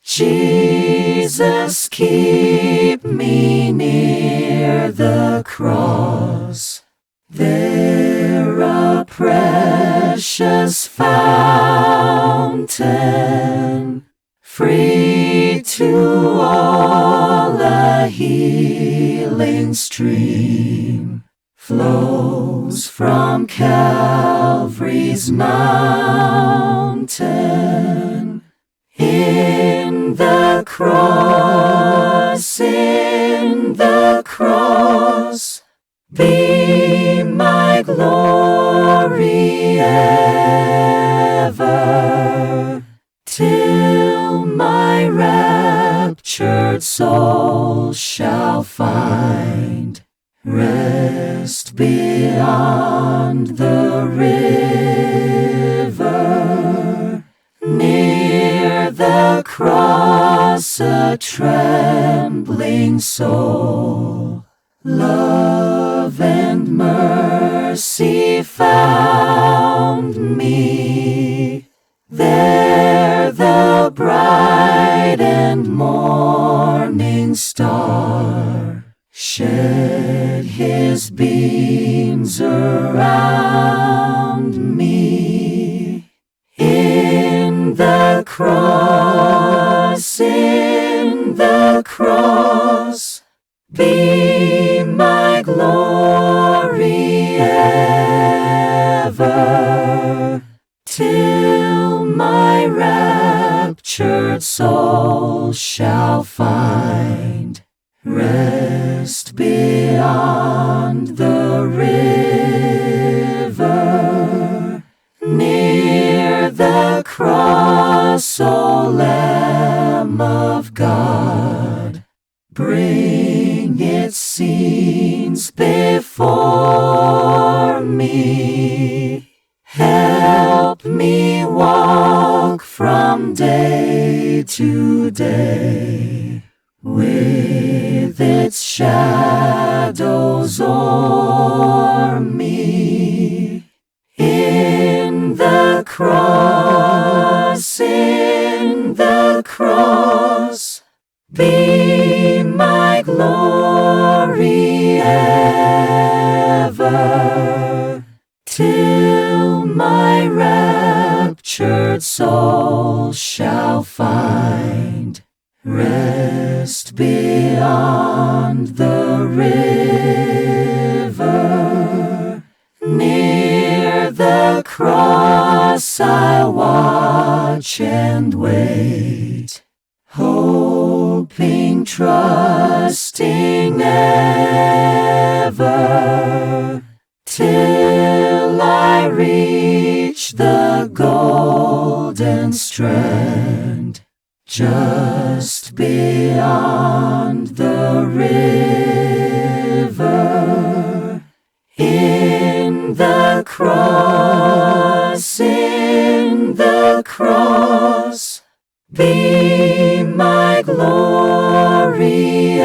Jesus, keep me near the cross. There a precious fountain, free to all a healing stream, flows from Calvary's mountain. In the cross, be my glory ever, till my raptured soul shall find rest beyond the river. Near the cross a trembling soul, love and mercy found me. There the bright and morning star shed his beams around me. In the cross, be my glory ever, till my raptured soul shall find rest beyond the river. Near the cross, O Lamb of God, bring its scenes before me. Help me walk from day to day with its shadows o'er me. In the cross, be my glory ever, till my raptured soul shall find rest beyond the river. Near the cross I'll watch and wait, hoping, trusting ever, till I reach the golden strand, just beyond the river. In the cross, be my glory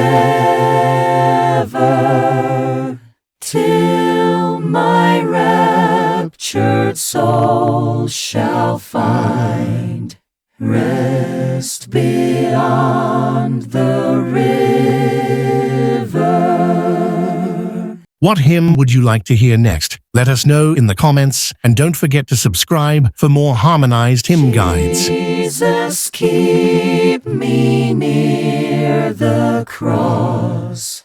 ever, till my raptured soul shall find rest beyond the river. What hymn would you like to hear next? Let us know in the comments, and don't forget to subscribe for more harmonized hymn guides. Jesus, keep me near the cross.